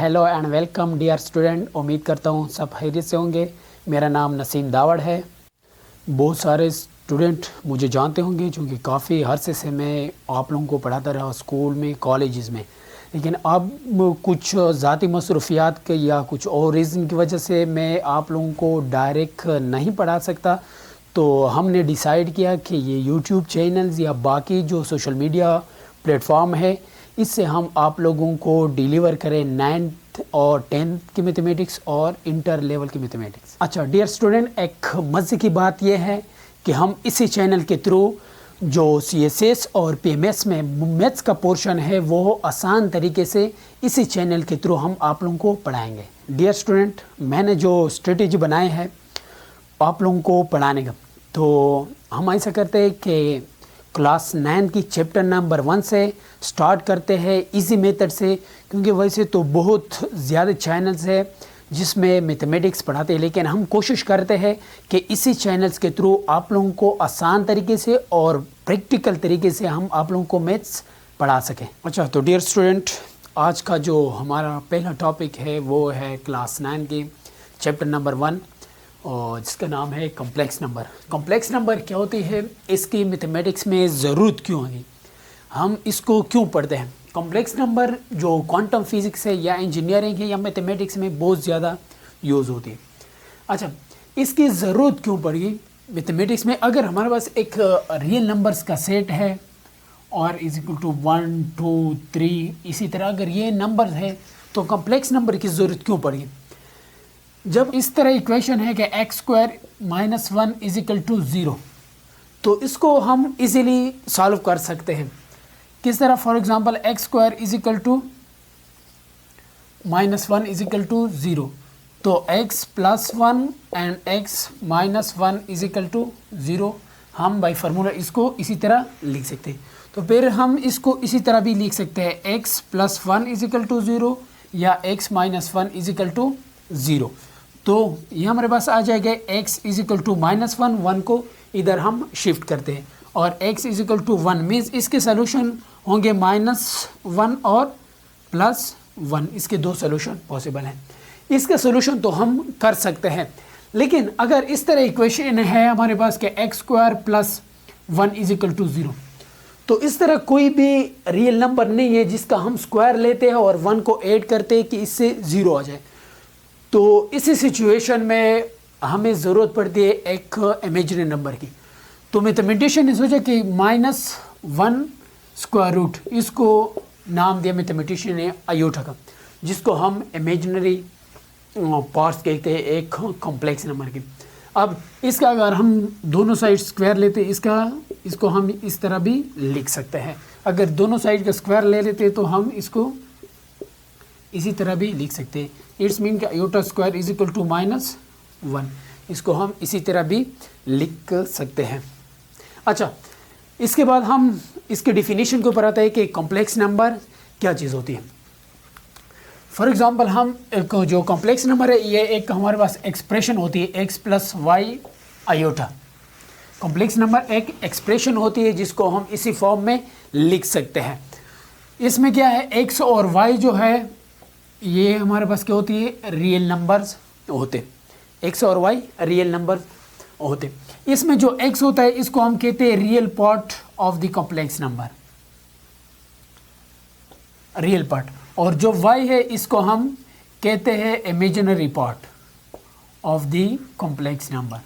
Hello and welcome dear student. उम्मीद करता हूँ सब खैरियत से होंगे। मेरा नाम नसीम दावड़ है। बहुत सारे स्टूडेंट मुझे जानते होंगे क्योंकि काफ़ी अरसे से मैं आप लोगों को पढ़ाता रहा स्कूल में, कॉलेजेस में। लेकिन अब कुछ ज़ाती मसरूफियात के या कुछ और रीज़न की वजह से मैं आप लोगों को डायरेक्ट नहीं पढ़ा सकता। तो हमने डिसाइड किया कि ये यूट्यूब चैनल्स या बाकी जो सोशल मीडिया प्लेटफॉर्म है, इससे हम आप लोगों को डिलीवर करें 9th और 10th की मैथमेटिक्स और इंटर लेवल की मैथमेटिक्स। अच्छा डियर स्टूडेंट, एक मज़े की बात यह है कि हम इसी चैनल के थ्रू जो CSS और PMS में मैथ्स का पोर्शन है वो आसान तरीके से इसी चैनल के थ्रू हम आप लोगों को पढ़ाएंगे। डियर स्टूडेंट, मैंने जो स्ट्रेटेजी बनाए हैं आप लोगों को पढ़ाने का, तो हम ऐसा करते हैं कि क्लास 9 की चैप्टर नंबर 1 से स्टार्ट करते हैं इजी मेथड से, क्योंकि वैसे तो बहुत ज़्यादा चैनल्स है जिसमें मैथमेटिक्स पढ़ाते हैं, लेकिन हम कोशिश करते हैं कि इसी चैनल्स के थ्रू आप लोगों को आसान तरीके से और प्रैक्टिकल तरीके से हम आप लोगों को मैथ्स पढ़ा सकें। अच्छा, तो डियर स्टूडेंट, आज का जो हमारा पहला टॉपिक है वो है क्लास 9 की चैप्टर नंबर 1 और जिसका नाम है कॉम्प्लेक्स नंबर। कॉम्प्लेक्स नंबर क्या होती है, इसकी मैथमेटिक्स में ज़रूरत क्यों होगी, हम इसको क्यों पढ़ते हैं। कॉम्प्लेक्स नंबर जो क्वांटम फिज़िक्स है या इंजीनियरिंग है या मैथमेटिक्स में बहुत ज़्यादा यूज़ होती है। अच्छा, इसकी ज़रूरत क्यों पड़ेगी मैथमेटिक्स में? अगर हमारे पास एक रियल नंबर्स का सेट है और इज इक्वल टू 1 2 3 इसी तरह अगर ये नंबर है तो कॉम्प्लेक्स नंबर की ज़रूरत क्यों पड़ेगी? जब इस तरह इक्वेशन है कि x² - 1 इज इक्वल टू 0, तो इसको हम इजीली सॉल्व कर सकते हैं। किस तरह? For example x² is equal to -1 is equal to 0, तो x + 1 and x - 1 is equal to 0 हम बाई फार्मूला इसको इसी तरह लिख सकते हैं। तो फिर हम इसको इसी तरह भी लिख सकते हैं x + 1 इज इक्वल टू 0 या x - 1 इज इक्वल टू 0। तो ये हमारे पास आ जाएगा x इज इक्वल टू -1, 1 को इधर हम शिफ्ट करते हैं और x is equal to 1 means इसके सोल्यूशन होंगे -1 और +1। इसके दो सोल्यूशन पॉसिबल हैं। इसका सोल्यूशन तो हम कर सकते हैं, लेकिन अगर इस तरह इक्वेशन है हमारे पास कि x² + 1 इज इक्वल टू 0, तो इस तरह कोई भी रियल नंबर नहीं है जिसका हम स्क्वायर लेते हैं और 1 को ऐड करते हैं कि इससे 0 आ जाए। तो इसी सिचुएशन में हमें ज़रूरत पड़ती है एक इमेजिनरी नंबर की। तो मैथमेटिशियन ने सोचा कि -1 स्क्वायर रूट, इसको नाम दिया मैथमेटिशियन ने आयोटा का, जिसको हम इमेजिनरी पार्ट्स कहते हैं एक कॉम्प्लेक्स नंबर की। अब इसका अगर हम दोनों साइड स्क्वायर लेते हैं इसको हम इस तरह भी लिख सकते हैं। अगर दोनों साइड का स्क्वायर ले लेते हैं तो हम इसको इसी तरह भी लिख सकते हैं। इट्स मीन कि आयोटा² इज इक्वल टू -1, इसको हम इसी तरह भी लिख सकते हैं। अच्छा, इसके बाद हम इसके डिफिनीशन के ऊपर आता है कि कॉम्प्लेक्स नंबर क्या चीज़ होती है। फॉर एग्जांपल हम एक जो कॉम्प्लेक्स नंबर है ये एक हमारे पास एक्सप्रेशन होती है x + y iota. Complex number एक एक्सप्रेशन होती है जिसको हम इसी फॉर्म में लिख सकते हैं। इसमें क्या है, x और y जो है ये हमारे पास क्या होती है, रियल नंबर्स होते। x और y रियल नंबर होते। इसमें जो x होता है इसको हम कहते हैं real part of the complex number, real part, और जो y है इसको हम कहते हैं imaginary part of the complex number,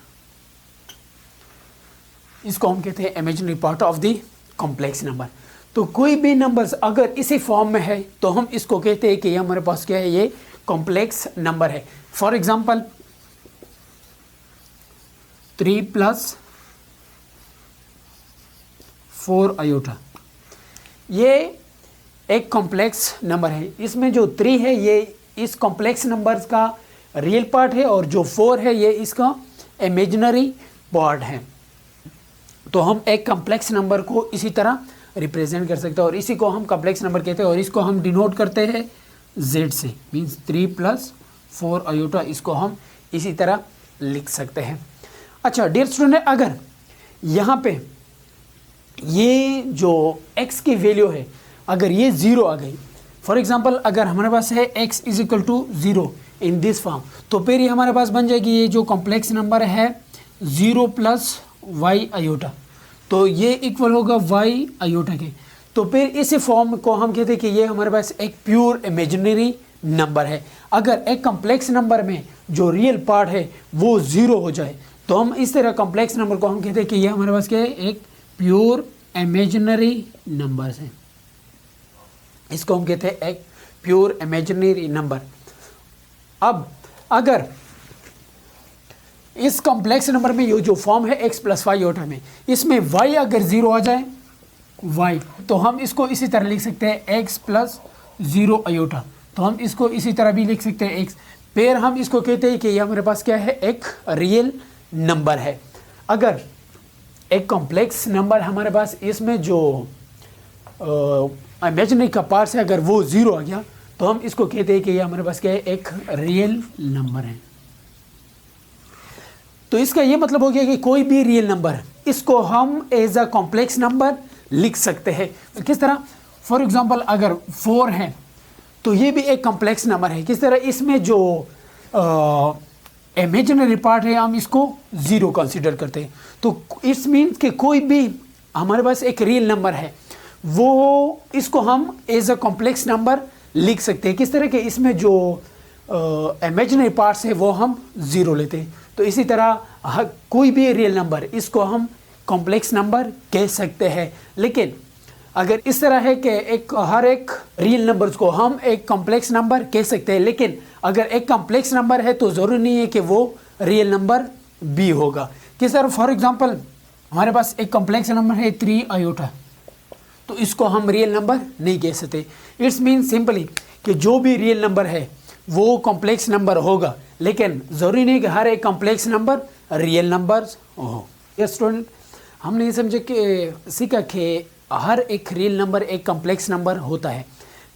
इसको हम कहते हैं imaginary part of the complex number. तो कोई भी नंबर्स अगर इसी फॉर्म में है तो हम इसको कहते हैं कि ये हमारे पास क्या है, ये कॉम्प्लेक्स नंबर है। फॉर एग्जांपल 3 + 4 आयोटा, ये एक कॉम्प्लेक्स नंबर है। इसमें जो 3 है ये इस कॉम्प्लेक्स नंबर्स का रियल पार्ट है और जो 4 है ये इसका इमेजिनरी पार्ट है। तो हम एक कॉम्प्लेक्स नंबर को इसी तरह रिप्रेजेंट कर सकते हैं और इसी को हम कॉम्प्लेक्स नंबर कहते हैं और इसको हम डिनोट करते हैं z से, मीन्स 3 + 4 आयोटा, इसको हम इसी तरह लिख सकते हैं। अच्छा डियर स्टूडेंट, अगर यहाँ पे ये जो x की वैल्यू है अगर ये 0 आ गई, फॉर एग्जांपल अगर हमारे पास है x is equal to 0 in this form, तो फिर ये हमारे पास बन जाएगी ये जो कॉम्प्लेक्स नंबर है 0 प्लस वाई आयोटा, तो ये इक्वल होगा वाई आयोटा के। तो फिर इस फॉर्म को हम कहते हैं कि ये हमारे पास एक प्योर इमेजिनरी नंबर है। अगर एक कॉम्प्लेक्स नंबर में जो रियल पार्ट है वो 0 हो जाए तो हम इस तरह कॉम्प्लेक्स नंबर को हम कहते हैं कि ये हमारे पास क्या है, एक प्योर इमेजिनरी नंबर है। इसको हम कहते हैं एक प्योर इमेजिनरी नंबर। अब अगर इस कॉम्प्लेक्स नंबर में ये जो फॉर्म है x प्लस वाई आयोटा में, इसमें y अगर 0 आ जाए y, तो हम इसको इसी तरह लिख सकते हैं x प्लस 0 आयोटा, तो हम इसको इसी तरह भी लिख सकते हैं x। फिर हम इसको कहते हैं कि ये हमारे पास क्या है, एक रियल नंबर है। अगर एक कॉम्प्लेक्स नंबर हमारे पास इसमें जो इमेजिनरी का पार्ट है अगर वो 0 आ गया तो हम इसको कहते हैं कि ये हमारे पास क्या है, एक रियल नंबर है। तो इसका ये मतलब हो गया कि कोई भी रियल नंबर इसको हम एज अ कॉम्प्लेक्स नंबर लिख सकते हैं। किस तरह, फॉर एग्जांपल अगर 4 है तो ये भी एक कॉम्प्लेक्स नंबर है। किस तरह, इसमें जो इमेजिनरी पार्ट है हम इसको 0 कंसीडर करते हैं, तो इट्स मीन्स कि कोई भी हमारे पास एक रियल नंबर है वो इसको हम एज अ कॉम्प्लेक्स नंबर लिख सकते हैं। किस तरह के, इसमें जो इमेजिनरी पार्ट्स है वो हम 0 लेते हैं। तो इसी तरह कोई भी रियल नंबर इसको हम कॉम्प्लेक्स नंबर कह सकते हैं। लेकिन अगर इस तरह है कि हर एक रियल नंबर्स को हम एक कॉम्प्लेक्स नंबर कह सकते हैं, लेकिन अगर एक कॉम्प्लेक्स नंबर है तो ज़रूरी नहीं है कि वो रियल नंबर भी होगा। किस तरह, फॉर एग्जांपल हमारे पास एक कॉम्प्लेक्स नंबर है 3 आयोटा, तो इसको हम रियल नंबर नहीं कह सकते। इट्स मीन सिंपली कि जो भी रियल नंबर है वो कॉम्प्लेक्स नंबर होगा, लेकिन ज़रूरी नहीं कि हर एक कॉम्प्लेक्स नंबर रियल नंबर हो। यस स्टूडेंट, हमने ये समझे कि सीखा कि हर एक रियल नंबर एक कॉम्प्लेक्स नंबर होता है,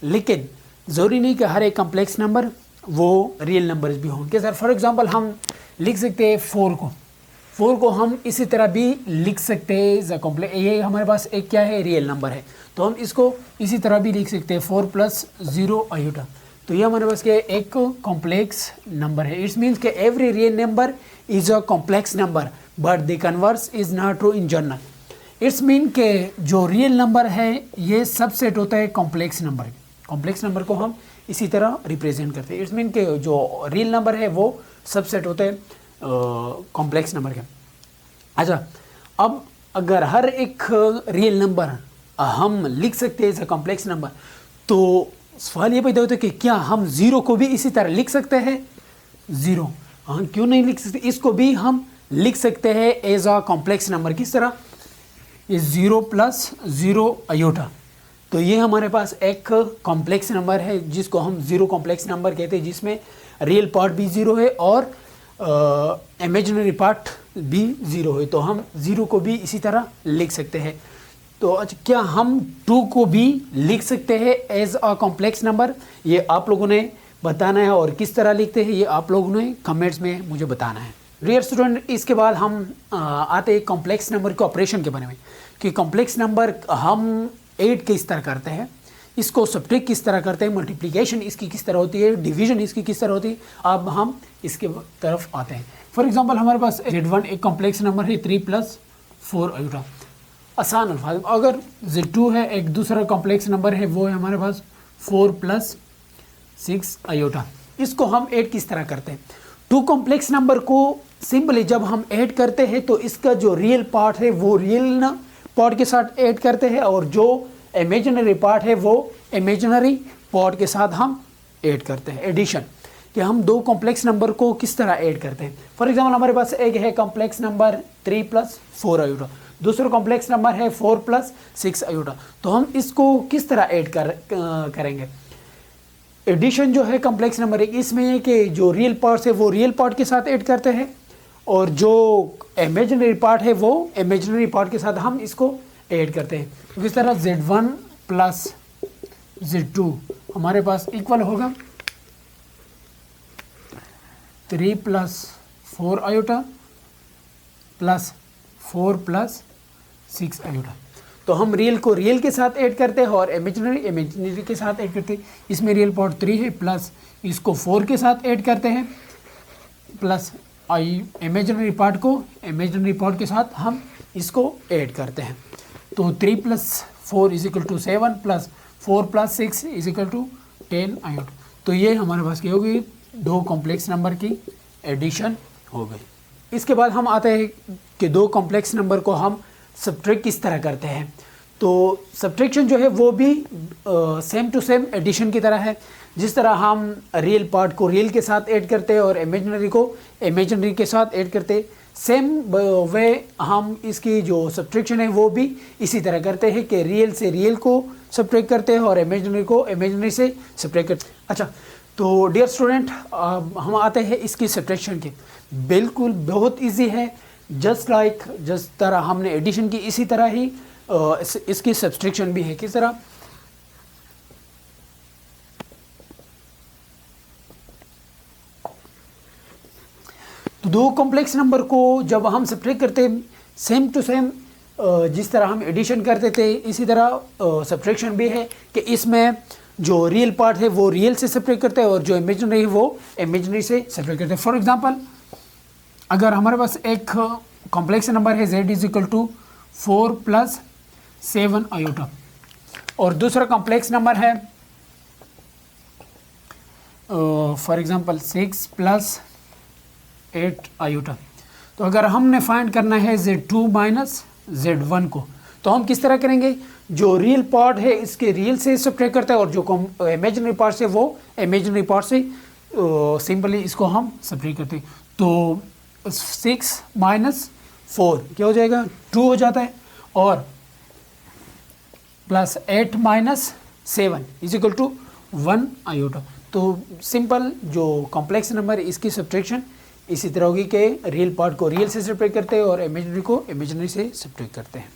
लेकिन ज़रूरी नहीं कि हर एक कॉम्प्लेक्स नंबर वो रियल नंबर्स भी हों। सर फॉर एग्जांपल हम लिख सकते हैं 4 को हम इसी तरह भी लिख सकते हैं कॉम्प्लेक्स, ये हमारे पास एक क्या है, रियल नंबर है, तो हम इसको इसी तरह भी लिख सकते हैं 4 प्लस 0 आयोटा, तो ये हमारे पास क्या है, एक कॉम्प्लेक्स नंबर है। इट्स मीन्स कि every real number is a complex number but the converse is not true in general. It's mean के जो रियल नंबर है ये सबसेट होता है कॉम्प्लेक्स नंबर। कॉम्प्लेक्स नंबर को हम इसी तरह रिप्रेजेंट करते हैं। इट्स मीन के जो रियल नंबर है वो सबसेट होते हैं कॉम्प्लेक्स नंबर के। अच्छा, अब अगर हर एक रियल नंबर हम लिख सकते हैं एज अ कॉम्प्लेक्स नंबर, तो सवाल ये पैदा होता है कि क्या हम 0 को भी इसी तरह लिख सकते हैं? 0 हम क्यों नहीं लिख सकते, इसको भी हम लिख सकते हैं एज अ कॉम्प्लेक्स नंबर। किस तरह, ये 0 प्लस 0 आयोटा, तो ये हमारे पास एक कॉम्प्लेक्स नंबर है जिसको हम 0 कॉम्प्लेक्स नंबर कहते हैं, जिसमें रियल पार्ट भी 0 है और इमेजिनरी पार्ट भी 0 है, तो हम 0 को भी इसी तरह लिख सकते हैं। तो अच्छा, क्या हम 2 को भी लिख सकते हैं एज अ कॉम्प्लेक्स नंबर? ये आप लोगों ने बताना है, और किस तरह लिखते हैं ये आप लोगों ने कमेंट्स में मुझे बताना है। डियर स्टूडेंट, इसके बाद हम आते हैं कॉम्प्लेक्स नंबर के ऑपरेशन के बारे में, कि कॉम्प्लेक्स नंबर हम ऐड किस तरह करते हैं, इसको सब्ट्रैक्ट किस तरह करते हैं, मल्टीप्लिकेशन इसकी किस तरह होती है, डिवीजन इसकी किस तरह होती है। अब हम इसके तरफ आते हैं। फॉर एग्जांपल हमारे पास Z1 एक कॉम्प्लेक्स नंबर है 3 प्लस 4 आयोटा। आसान अल्फाज, अगर Z2 है एक दूसरा कॉम्प्लेक्स नंबर है, वो है हमारे पास 4 प्लस 6 आयोटा। इसको हम ऐड किस तरह करते हैं? 2 कॉम्प्लेक्स नंबर को सिंपली जब हम ऐड करते हैं तो इसका जो रियल पार्ट है वो रियल पार्ट के साथ ऐड करते हैं, और जो इमेजिनरी पार्ट है वो इमेजिनरी पार्ट के साथ हम ऐड करते हैं। एडिशन, कि हम 2 कॉम्प्लेक्स नंबर को किस तरह ऐड करते हैं। फॉर एग्जांपल हमारे पास एक है कॉम्प्लेक्स नंबर 3 प्लस 4 आयोटा, दूसरा कॉम्प्लेक्स नंबर है 4 प्लस 6 आयोटा, तो हम इसको किस तरह ऐड करेंगे। एडिशन जो है कॉम्प्लेक्स नंबर एक, इसमें है कि जो रियल पार्ट्स है वो रियल पार्ट के साथ ऐड करते हैं, और जो इमेजिनरी पार्ट है वो इमेजिनरी पार्ट के साथ हम इसको ऐड करते हैं। तो इस तरह Z1 प्लस Z2 हमारे पास इक्वल होगा 3 plus 4 iota plus 4 plus 6 iota. तो हम रियल को रियल के साथ ऐड करते हैं और इमेजिनरी के साथ ऐड करते हैं। इसमें रियल पार्ट 3 है, प्लस इसको 4 के साथ ऐड करते हैं, प्लस इमेजिनरी पार्ट को इमेजिनरी पार्ट के साथ हम इसको ऐड करते हैं। तो 3 + 4 = 7, प्लस 4 + 6 = 10 आयोटा। तो ये हमारे पास क्या होगी, 2 कॉम्प्लेक्स नंबर की एडिशन हो गई। इसके बाद हम आते हैं कि 2 कॉम्प्लेक्स नंबर को हम सब्ट्रैक्ट किस तरह करते हैं। तो सब्ट्रैक्शन जो है वो भी सेम टू सेम एडिशन की तरह है। जिस तरह हम रियल पार्ट को रियल के साथ ऐड करते हैं और इमेजिनरी को इमेजिनरी के साथ ऐड करते हैं, सेम वे हम इसकी जो सब्ट्रैक्शन है वो भी इसी तरह करते हैं कि रियल से रियल को सब्ट्रैक्ट करते हैं और इमेजिनरी को इमेजिनरी से सब्ट्रैक्ट करते हैं। अच्छा, तो डियर स्टूडेंट, हम आते हैं इसकी सब्ट्रैक्शन के। बिल्कुल बहुत इजी है, जिस तरह हमने एडिशन की इसी तरह ही इसकी सब्ट्रैक्शन भी है। किस तरह, तो 2 कॉम्प्लेक्स नंबर को जब हम सब्ट्रैक्ट करते हैं, सेम टू सेम जिस तरह हम एडिशन करते थे इसी तरह सब्ट्रैक्शन भी है कि इसमें जो रियल पार्ट है वो रियल से सब्ट्रैक्ट करते हैं और जो इमेजिनरी है वो इमेजिनरी से सब्ट्रैक्ट करते हैं। फॉर एग्जांपल, अगर हमारे पास एक कॉम्प्लेक्स नंबर है z = 4 + 7 आयोटा और दूसरा कॉम्प्लेक्स नंबर है फॉर एग्जांपल 6 + 8 आयोटा। तो अगर हमने फाइंड करना है z2 - z1 को, तो हम किस तरह करेंगे, जो रियल पार्ट है इसके रियल से सब्ट्रैक्ट करते हैं और जो इमेजिनरी पार्ट से वो इमेजिनरी पार्ट से सिंपली इसको हम सब्ट्रैक्ट करते हैं। तो 6 - 4 क्या हो जाएगा, 2 हो जाता है, और प्लस 8 - 7 = 1 आयोटा। तो सिंपल जो कॉम्प्लेक्स नंबर इसकी सब्ट्रैक्शन इसी तरह होगी कि रियल पार्ट को रियल से सब्ट्रैक्ट करते हैं और इमेजिनरी को इमेजिनरी से सब्ट्रैक्ट करते हैं।